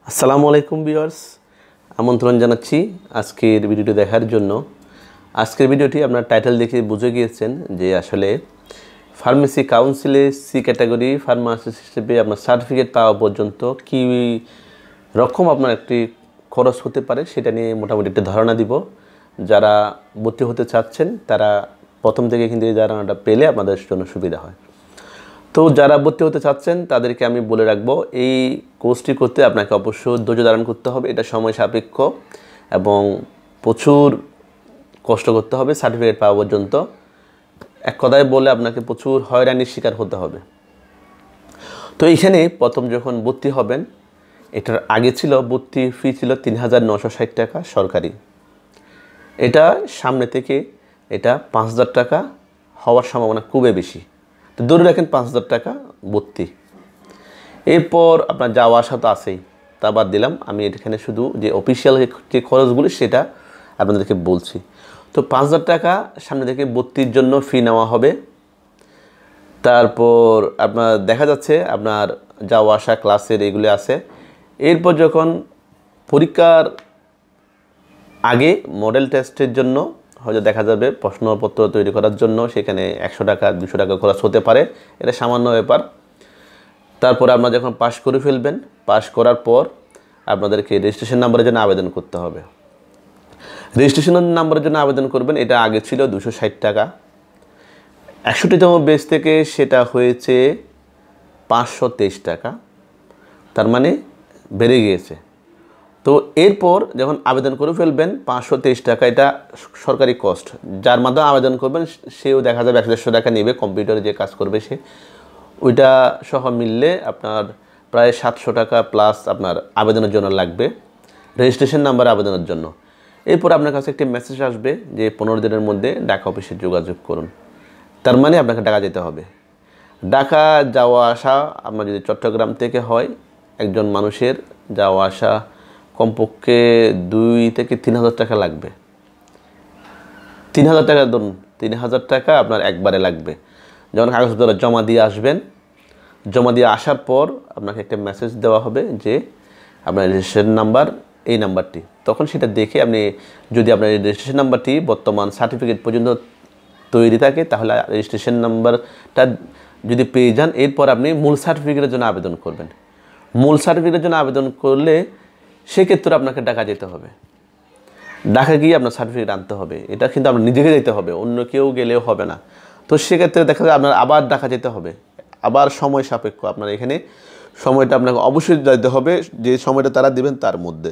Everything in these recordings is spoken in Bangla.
আসসালামু আলাইকুম ভিউয়ার্স, আমন্ত্রণ জানাচ্ছি আজকের ভিডিওটি দেখার জন্য। আজকের ভিডিওটি আপনার টাইটেল দেখে বুঝে গিয়েছেন যে আসলে ফার্মেসি কাউন্সিলে সি ক্যাটাগরি ফার্মাসিস্ট হিসেবে আপনার সার্টিফিকেট পাওয়া পর্যন্ত কী রকম আপনার একটি খরচ হতে পারে সেটা নিয়ে মোটামুটি একটা ধারণা দিব। যারা ভর্তি হতে চাচ্ছেন তারা প্রথম থেকে কিন্তু এই ধারণাটা পেলে আপনাদের জন্য সুবিধা হয়। তো যারা ভর্তি হতে চাচ্ছেন তাদেরকে আমি বলে রাখবো, এই কোর্সটি করতে আপনাকে অবশ্যই ধৈর্য ধারণ করতে হবে। এটা সময় সাপেক্ষ এবং প্রচুর কষ্ট করতে হবে সার্টিফিকেট পাওয়া পর্যন্ত। এক কথায় বলে আপনাকে প্রচুর হয়রানির শিকার হতে হবে। তো এইখানে প্রথম যখন ভর্তি হবেন, এটার আগে ছিল ভর্তি ফি ছিল ৩,৯৬০ টাকা সরকারি। এটা সামনে থেকে এটা ৫,০০০ টাকা হওয়ার সম্ভাবনা খুবই বেশি। তো ধরে রাখেন ৫,০০০ টাকা ভর্তি। এরপর আপনার যাওয়া আসা তো আছেই, তা বাদ দিলাম। আমি এখানে শুধু যে অফিসিয়াল যে খরচগুলি সেটা আপনাদেরকে বলছি। তো ৫,০০০ টাকা সামনে থেকে ভর্তির জন্য ফি নেওয়া হবে। তারপর আপনার দেখা যাচ্ছে আপনার যাওয়া আসা ক্লাসের এগুলি আছে। এরপর যখন পরীক্ষার আগে মডেল টেস্টের জন্য হয়তো দেখা যাবে প্রশ্নপত্র তৈরি করার জন্য সেখানে ১০০ টাকা ২০০ টাকা খরচ হতে পারে, এটা সামান্য ব্যাপার। তারপর আপনারা যখন পাশ করে ফেলবেন, পাশ করার পর আপনাদেরকে রেজিস্ট্রেশন নাম্বারের জন্য আবেদন করতে হবে। রেজিস্ট্রেশন নাম্বারের জন্য আবেদন করবেন, এটা আগে ছিল ২৬০ টাকা। ৬১তম বেচ থেকে সেটা হয়েছে ৫২৩ টাকা, তার মানে বেড়ে গিয়েছে। তো এরপর যখন আবেদন করে ফেলবেন ৫২৩ টাকা, এটা সরকারি কস্ট। যার মাধ্যমে আবেদন করবেন সেও দেখা যাবে ১০০ টাকা নেবে, কম্পিউটারে যে কাজ করবে সে, ওইটা সহ মিললে আপনার প্রায় ৭০০ টাকা প্লাস আপনার আবেদনের জন্য লাগবে, রেজিস্ট্রেশন নাম্বার আবেদনের জন্য। এরপর আপনার কাছে একটি মেসেজ আসবে যে ১৫ দিনের মধ্যে ঢাকা অফিসে যোগাযোগ করুন। তার মানে আপনাকে ঢাকা যেতে হবে। ঢাকা যাওয়া আসা আপনার যদি চট্টগ্রাম থেকে হয়, একজন মানুষের যাওয়া আসা কমপক্ষে ২ থেকে ৩,০০০ টাকা লাগবে। ৩,০০০ টাকা ধরুন, ৩,০০০ টাকা আপনার একবারে লাগবে। যখন কাগজপত্র জমা দিয়ে আসবেন, জমা দিয়ে আসার পর আপনাকে একটা মেসেজ দেওয়া হবে যে আপনার রেজিস্ট্রেশন নাম্বার এই নাম্বারটি। তখন সেটা দেখে আপনি যদি আপনার রেজিস্ট্রেশন নাম্বারটি বর্তমান সার্টিফিকেট পর্যন্ত তৈরি থাকে তাহলে রেজিস্ট্রেশন নাম্বারটা যদি পেয়ে যান, এরপর আপনি মূল সার্টিফিকেটের জন্য আবেদন করবেন। মূল সার্টিফিকেটের জন্য আবেদন করলে সেক্ষেত্রে আপনাকে ঢাকা যেতে হবে। ঢাকা গিয়ে আপনার সার্টিফিকেট আনতে হবে। এটা কিন্তু আপনার নিজেকে যেতে হবে, অন্য কেউ গেলেও হবে না। তো সেক্ষেত্রে দেখা যায় আপনার আবার ঢাকা যেতে হবে, আবার সময় সাপেক্ষ। আপনার এখানে সময়টা আপনাকে অবশ্যই যেতে হবে যে সময়টা তারা দেবেন তার মধ্যে।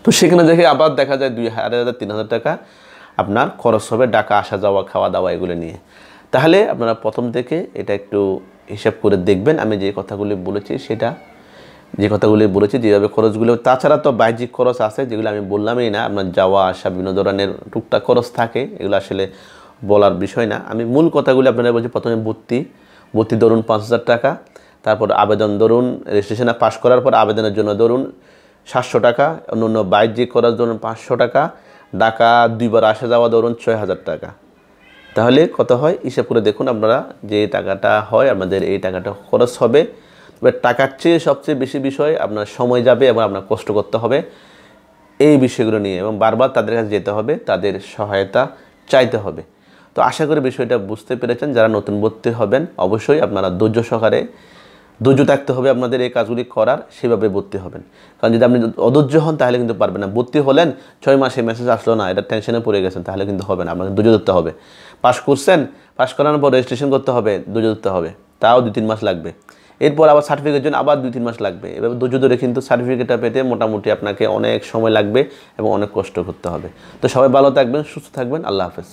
তো সেখানে দেখে আবার দেখা যায় ২,০০০ ৩,০০০ টাকা আপনার খরচ হবে ঢাকা আসা যাওয়া খাওয়া দাওয়া এগুলো নিয়ে। তাহলে আপনারা প্রথম থেকে এটা একটু হিসাব করে দেখবেন। আমি যে কথাগুলি বলেছি যেভাবে খরচগুলো, তাছাড়া তো বাহ্যিক খরচ আছে যেগুলো আমি বললামই না। আপনার যাওয়া আসা বিভিন্ন ধরনের টুকটাক খরচ থাকে, এগুলো আসলে বলার বিষয় না। আমি মূল কথাগুলি আপনারা বলছি। প্রথমে ভর্তি ধরুন ৫,০০০ টাকা, তারপর আবেদন ধরুন, রেজিস্ট্রেশনে পাস করার পর আবেদনের জন্য ধরুন ৭০০ টাকা, অন্য বাহ্যিক খরচ ধরুন ৫০০ টাকা, ঢাকা ২ বার আসা যাওয়া ধরুন ৬,০০০ টাকা। তাহলে কত হয় হিসাব করে দেখুন আপনারা, যে টাকাটা হয় আপনাদের এই টাকাটা খরচ হবে। তবে টাকার চেয়ে সবচেয়ে বেশি বিষয় আপনার সময় যাবে এবং আপনার কষ্ট করতে হবে এই বিষয়গুলো নিয়ে, এবং বারবার তাদের কাছে যেতে হবে, তাদের সহায়তা চাইতে হবে। তো আশা করি বিষয়টা বুঝতে পেরেছেন। যারা নতুন ভর্তি হবেন অবশ্যই আপনারা ধৈর্য থাকতে হবে আপনাদের এই কাজগুলি করার, সেভাবে ভর্তি হবেন। কারণ যদি আপনি অধৈর্য হন তাহলে কিন্তু পারবেন না। ভর্তি হলেন ৬ মাসে মেসেজ আসলো না, এটা টেনশনে পড়ে গেছেন, তাহলে কিন্তু হবে না। আপনাকে ধৈর্য ধরতে হবে। পাস করছেন, পাস করানোর পর রেজিস্ট্রেশন করতে হবে, ধৈর্য ধরতে হবে, তাও ২-৩ মাস লাগবে। এরপর আবার সার্টিফিকেটের জন্য আবার ২-৩ মাস লাগবে। এভাবে ধৈর্য ধরে কিন্তু সার্টিফিকেটটা পেতে মোটামুটি আপনাকে অনেক সময় লাগবে এবং অনেক কষ্ট করতে হবে। তো সবাই ভালো থাকবেন, সুস্থ থাকবেন। আল্লাহ হাফেজ।